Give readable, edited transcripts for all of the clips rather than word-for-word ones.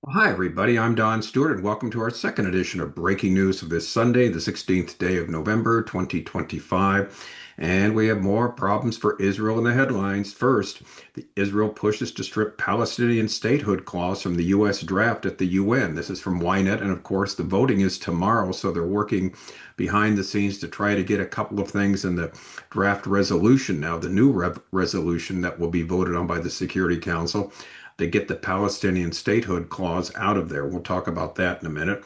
Hi, everybody. I'm Don Stewart, and welcome to our second edition of Breaking News of this Sunday, the 16th day of November, 2025. And we have more problems for Israel in the headlines. First, Israel pushes to strip Palestinian statehood clause from the U.S. draft at the UN. This is from YNET, and of course, the voting is tomorrow, so they're working behind the scenes to try to get a couple of things in the draft resolution now, the new resolution that will be voted on by the Security Council to get the Palestinian statehood clause out of there. We'll talk about that in a minute.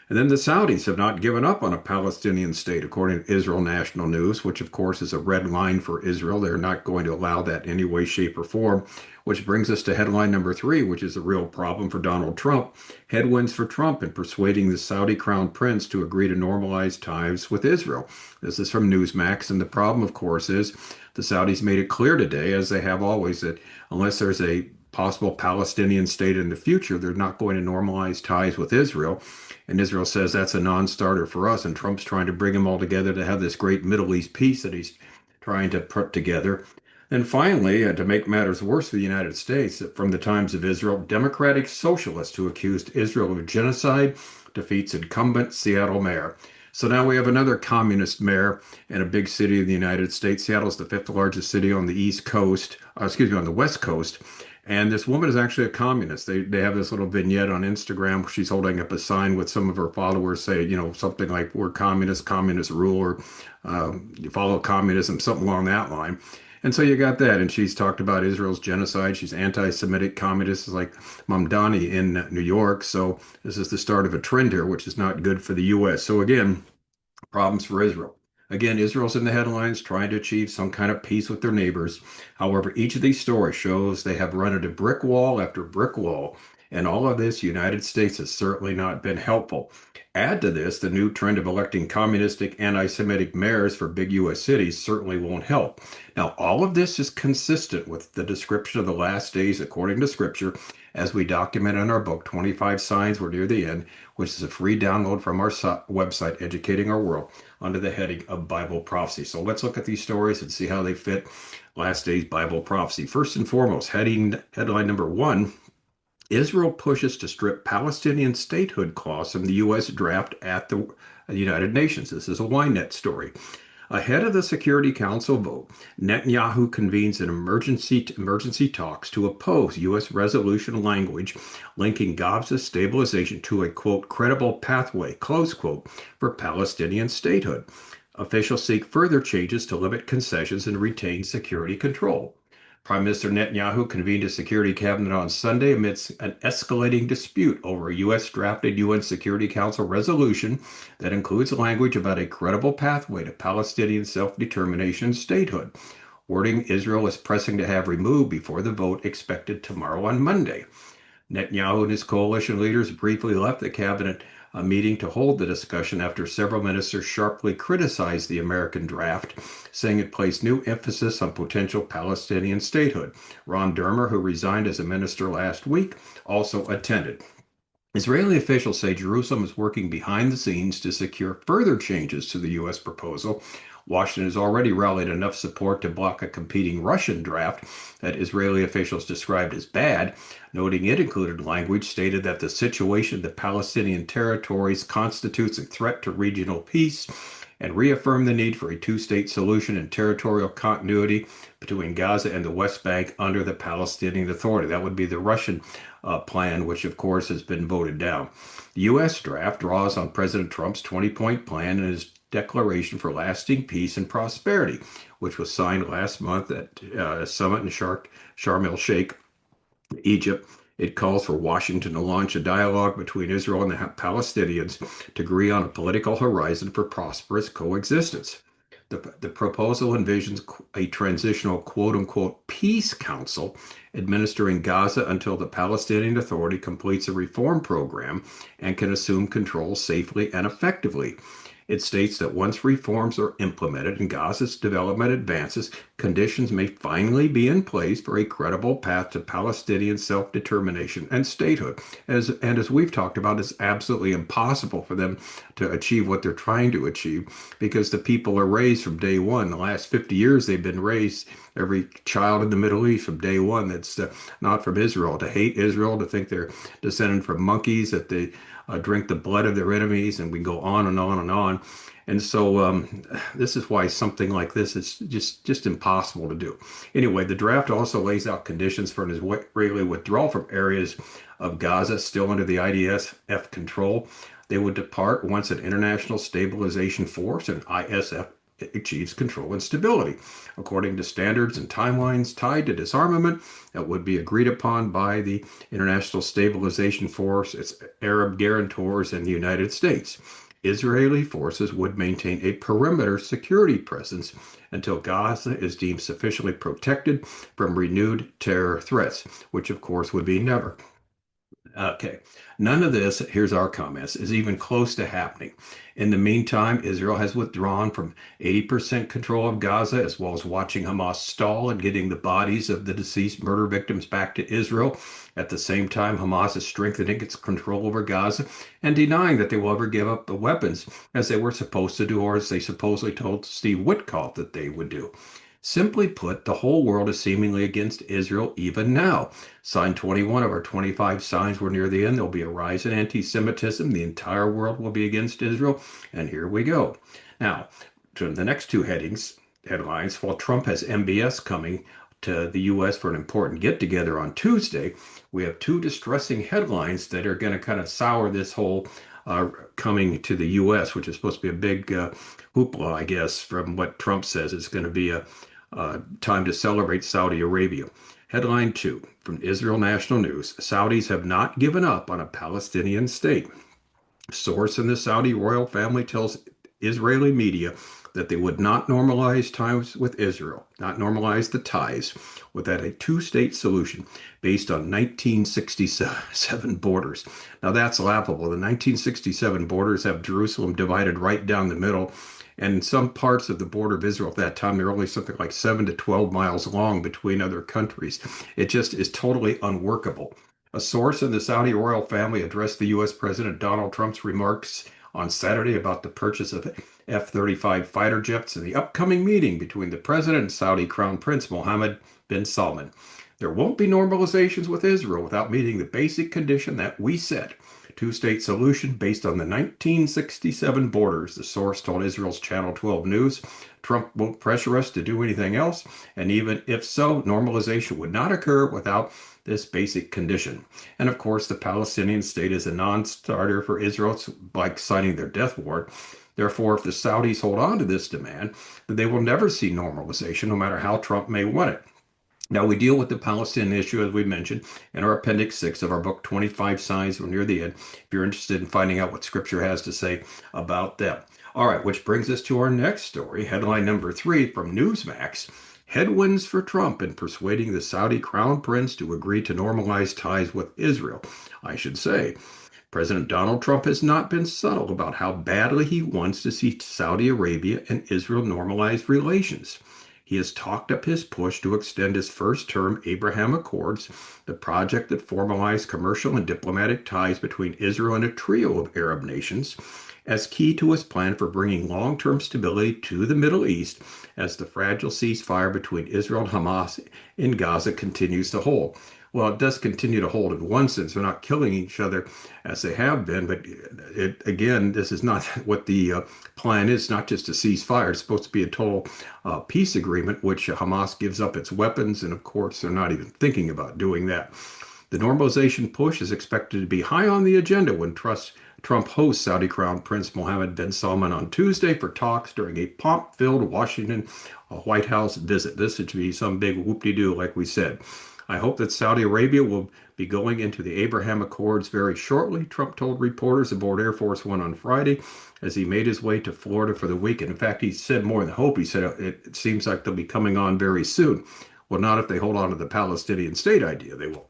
And then the Saudis have not given up on a Palestinian state, according to Israel National News, which of course is a red line for Israel. They're not going to allow that in any way, shape, or form. Which brings us to headline number three, which is a real problem for Donald Trump. Headwinds for Trump in persuading the Saudi crown prince to agree to normalize ties with Israel. This is from Newsmax. And the problem, of course, is the Saudis made it clear today, as they have always, that unless there's a possible Palestinian state in the future, they're not going to normalize ties with Israel. And Israel says that's a non-starter for us. And Trump's trying to bring them all together to have this great Middle East peace that he's trying to put together. And finally, to make matters worse for the United States, from the Times of Israel, Democratic socialist who accused Israel of genocide defeats incumbent Seattle mayor. So now we have another communist mayor in a big city of the United States. Seattle is the fifth largest city on the East Coast, on the West Coast. And this woman is actually a communist. They have this little vignette on Instagram where she's holding up a sign with some of her followers say, something like, we're communists, communist rule, or you follow communism, something along that line. And so you got that. And she's talked about Israel's genocide. She's anti-Semitic communist, like Mamdani in New York. So this is the start of a trend here, which is not good for the U.S. So again, problems for Israel. Again, Israel's in the headlines trying to achieve some kind of peace with their neighbors. However, each of these stories shows they have run into brick wall after brick wall. And all of this, United States has certainly not been helpful. Add to this, the new trend of electing communistic, anti-Semitic mayors for big U.S. cities certainly won't help. Now, all of this is consistent with the description of the last days according to Scripture, as we document in our book, 25 Signs We're Near the End, which is a free download from our website, Educating Our World, under the heading of Bible prophecy. So let's look at these stories and see how they fit last day's Bible prophecy. First and foremost, headline number one, Israel pushes to strip Palestinian statehood clause from the U.S. draft at the United Nations. This is a YNET story. Ahead of the Security Council vote, Netanyahu convenes an emergency talks to oppose U.S. resolution language linking Gaza stabilization to a, quote, credible pathway, close quote, for Palestinian statehood. Officials seek further changes to limit concessions and retain security control. Prime Minister Netanyahu convened a security cabinet on Sunday amidst an escalating dispute over a U.S. drafted UN Security Council resolution that includes language about a credible pathway to Palestinian self-determination and statehood. Wording Israel is pressing to have removed before the vote expected tomorrow on Monday. Netanyahu and his coalition leaders briefly left the cabinet meeting to hold the discussion after several ministers sharply criticized the American draft, saying it placed new emphasis on potential Palestinian statehood. Ron Dermer, who resigned as a minister last week, also attended. Israeli officials say Jerusalem is working behind the scenes to secure further changes to the U.S. proposal. Washington has already rallied enough support to block a competing Russian draft that Israeli officials described as bad, noting it included language stated that the situation in the Palestinian territories constitutes a threat to regional peace and reaffirmed the need for a two-state solution and territorial continuity between Gaza and the West Bank under the Palestinian Authority. That would be the Russian plan, which of course has been voted down. The U.S. draft draws on President Trump's 20-point plan and his declaration for lasting peace and prosperity, which was signed last month at a summit in Sharm el-Sheikh, Egypt. It calls for Washington to launch a dialogue between Israel and the Palestinians to agree on a political horizon for prosperous coexistence. The proposal envisions a transitional quote unquote peace council administering Gaza until the Palestinian Authority completes a reform program and can assume control safely and effectively. It states that once reforms are implemented and Gaza's development advances, conditions may finally be in place for a credible path to Palestinian self-determination and statehood. As we've talked about, it's absolutely impossible for them to achieve what they're trying to achieve because the people are raised from day one. The last 50 years, they've been raised, every child in the Middle East from day one that's not from Israel, to hate Israel, to think they're descended from monkeys, that they drink the blood of their enemies, and we go on and on and on. And so this is why something like this is just impossible to do. Anyway, the draft also lays out conditions for an Israeli withdrawal from areas of Gaza still under the IDF control. They would depart once an international stabilization force, an ISF, achieves control and stability, according to standards and timelines tied to disarmament that would be agreed upon by the International Stabilization Force, its Arab guarantors, and the United States. Israeli forces would maintain a perimeter security presence until Gaza is deemed sufficiently protected from renewed terror threats, which of course would be never. Okay, none of this, here's our comments, is even close to happening. In the meantime, Israel has withdrawn from 80% control of Gaza, as well as watching Hamas stall and getting the bodies of the deceased murder victims back to Israel. At the same time, Hamas is strengthening its control over Gaza and denying that they will ever give up the weapons as they were supposed to do, or as they supposedly told Steve Witkoff that they would do. Simply put, the whole world is seemingly against Israel even now. Sign 21 of our 25 signs were near the end. There'll be a rise in anti-Semitism. The entire world will be against Israel. And here we go. Now, to the next two headlines, while Trump has MBS coming to the U.S. for an important get-together on Tuesday, we have two distressing headlines that are going to kind of sour this whole coming to the U.S., which is supposed to be a big hoopla, I guess, from what Trump says. It's going to be a time to celebrate Saudi Arabia. Headline 2 from Israel National News: Saudis have not given up on a Palestinian state. Source in the Saudi royal family tells Israeli media that they would not normalize ties with Israel, not normalize the ties without a two-state solution based on 1967 borders. Now that's laughable. The 1967 borders have Jerusalem divided right down the middle. And in some parts of the border of Israel at that time, they're only something like 7 to 12 miles long between other countries. It just is totally unworkable. A source in the Saudi royal family addressed the U.S. President Donald Trump's remarks on Saturday about the purchase of F-35 fighter jets and the upcoming meeting between the president and Saudi Crown Prince Mohammed bin Salman. There won't be normalizations with Israel without meeting the basic condition that we set: two-state solution based on the 1967 borders, the source told Israel's Channel 12 News. Trump won't pressure us to do anything else, and even if so, normalization would not occur without this basic condition. And of course, the Palestinian state is a non-starter for Israel. It's like signing their death warrant. Therefore, if the Saudis hold on to this demand, then they will never see normalization, no matter how Trump may want it. Now, we deal with the Palestinian issue, as we mentioned, in our Appendix 6 of our book, 25 Signs. We're near the end, if you're interested in finding out what Scripture has to say about them. All right, which brings us to our next story, headline number 3 from Newsmax: Headwinds for Trump in persuading the Saudi Crown Prince to agree to normalize ties with Israel. I should say, President Donald Trump has not been subtle about how badly he wants to see Saudi Arabia and Israel normalize relations. He has talked up his push to extend his first-term Abraham Accords, the project that formalized commercial and diplomatic ties between Israel and a trio of Arab nations, as key to his plan for bringing long-term stability to the Middle East as the fragile ceasefire between Israel and Hamas in Gaza continues to hold. Well, it does continue to hold in one sense. They're not killing each other as they have been, but again, this is not what the plan is. It's not just a ceasefire. It's supposed to be a total peace agreement, which Hamas gives up its weapons, and of course, they're not even thinking about doing that. The normalization push is expected to be high on the agenda when Trump hosts Saudi Crown Prince Mohammed bin Salman on Tuesday for talks during a pomp-filled Washington White House visit. This should be some big whoop-de-doo, like we said. I hope that Saudi Arabia will be going into the Abraham Accords very shortly, Trump told reporters aboard Air Force One on Friday as he made his way to Florida for the weekend. In fact, he said more than hope. He said it seems like they'll be coming on very soon. Well, not if they hold on to the Palestinian state idea, they will.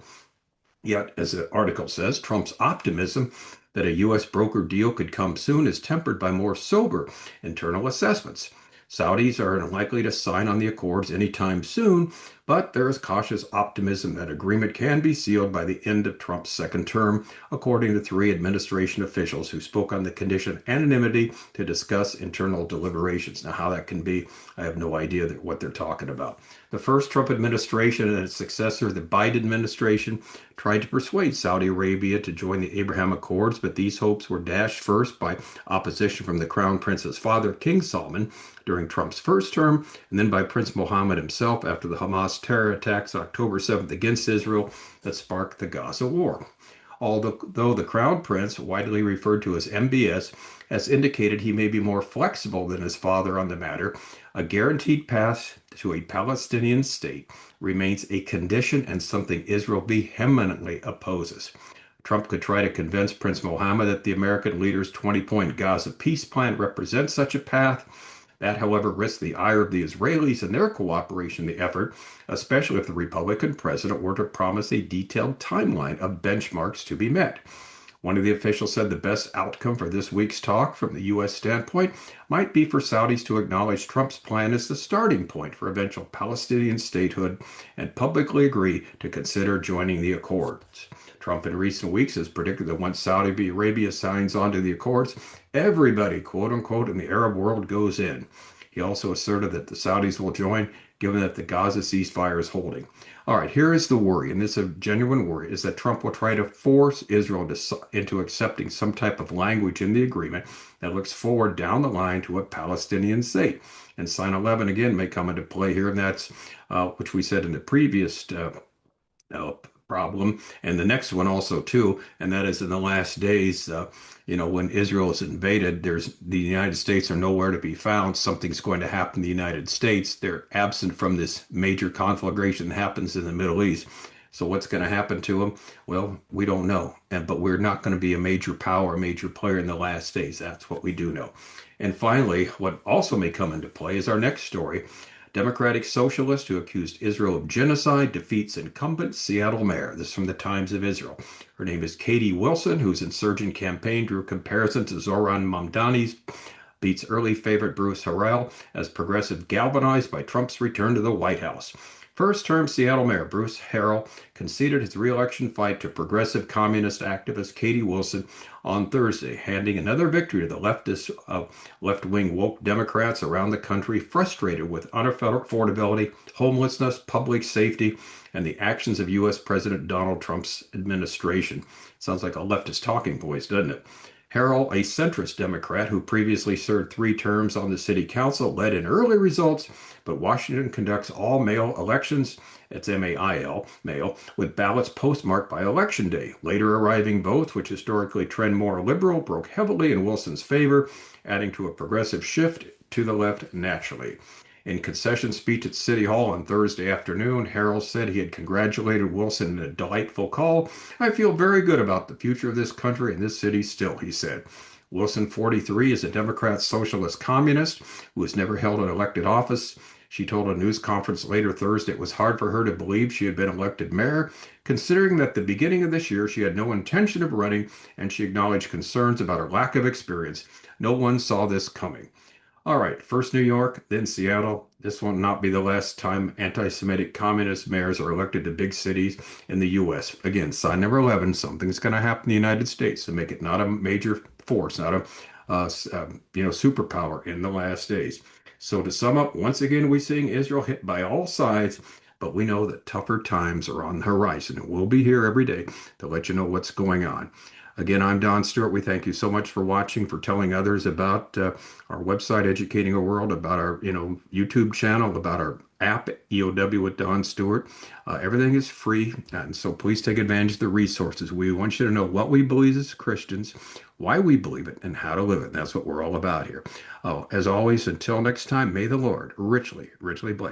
Yet, as the article says, Trump's optimism that a U.S. broker deal could come soon is tempered by more sober internal assessments. Saudis are unlikely to sign on the accords anytime soon, but there is cautious optimism that agreement can be sealed by the end of Trump's second term, according to three administration officials who spoke on the condition of anonymity to discuss internal deliberations. Now, how that can be, I have no idea what they're talking about. The first Trump administration and its successor, the Biden administration, tried to persuade Saudi Arabia to join the Abraham Accords, but these hopes were dashed first by opposition from the Crown Prince's father, King Salman, during Trump's first term, and then by Prince Mohammed himself after the Hamas terror attacks October 7th against Israel that sparked the Gaza war. Although the Crown Prince, widely referred to as MBS, has indicated he may be more flexible than his father on the matter, a guaranteed path to a Palestinian state remains a condition and something Israel vehemently opposes. Trump could try to convince Prince Mohammed that the American leader's 20-point Gaza peace plan represents such a path. That, however, risks the ire of the Israelis and their cooperation in the effort, especially if the Republican president were to promise a detailed timeline of benchmarks to be met. One of the officials said the best outcome for this week's talk from the U.S. standpoint might be for Saudis to acknowledge Trump's plan as the starting point for eventual Palestinian statehood and publicly agree to consider joining the accords. Trump in recent weeks has predicted that once Saudi Arabia signs on to the accords, everybody, quote unquote, in the Arab world goes in. He also asserted that the Saudis will join, given that the Gaza ceasefire is holding. All right, here is the worry, and this is a genuine worry, is that Trump will try to force Israel into accepting some type of language in the agreement that looks forward down the line to a Palestinian state. And Sign 11 again may come into play here, and that's, which we said in the previous problem, and the next one also too, and that is in the last days, when Israel is invaded, the United States are nowhere to be found. Something's going to happen in the United States. They're absent from this major conflagration that happens in the Middle East. So what's going to happen to them? Well, we don't know, but we're not going to be a major power, a major player in the last days. That's what we do know. And finally, what also may come into play is our next story. Democratic socialist who accused Israel of genocide defeats incumbent Seattle mayor. This is from the Times of Israel. Her name is Katie Wilson, whose insurgent campaign drew comparison to Zoran Mamdani's, beats early favorite Bruce Harrell as progressive galvanized by Trump's return to the White House. First-term Seattle Mayor Bruce Harrell conceded his re-election fight to progressive communist activist Katie Wilson on Thursday, handing another victory to the left-wing woke Democrats around the country frustrated with unaffordability, homelessness, public safety, and the actions of U.S. President Donald Trump's administration. Sounds like a leftist talking voice, doesn't it? Harrell, a centrist Democrat who previously served 3 terms on the city council, led in early results, but Washington conducts all mail elections, it's M-A-I-L, mail, with ballots postmarked by Election Day. Later arriving votes, which historically trend more liberal, broke heavily in Wilson's favor, adding to a progressive shift to the left naturally. In concession speech at City Hall on Thursday afternoon, Harrell said he had congratulated Wilson in a delightful call. I feel very good about the future of this country and this city still, he said. Wilson, 43, is a Democrat socialist communist who has never held an elected office. She told a news conference later Thursday it was hard for her to believe she had been elected mayor, considering that at the beginning of this year she had no intention of running, and she acknowledged concerns about her lack of experience. No one saw this coming. All right, first New York, then Seattle. This will not be the last time anti-Semitic communist mayors are elected to big cities in the U.S. Again, sign number 11, something's going to happen in the United States to make it not a major force, not a superpower in the last days. So to sum up, once again, we're seeing Israel hit by all sides, but we know that tougher times are on the horizon, and we'll be here every day to let you know what's going on. Again, I'm Don Stewart. We thank you so much for watching, for telling others about our website, Educating a World, about our YouTube channel, about our app, EOW with Don Stewart. Everything is free, and so please take advantage of the resources. We want you to know what we believe as Christians, why we believe it, and how to live it. And that's what we're all about here. Oh, as always, until next time, may the Lord richly, richly bless you.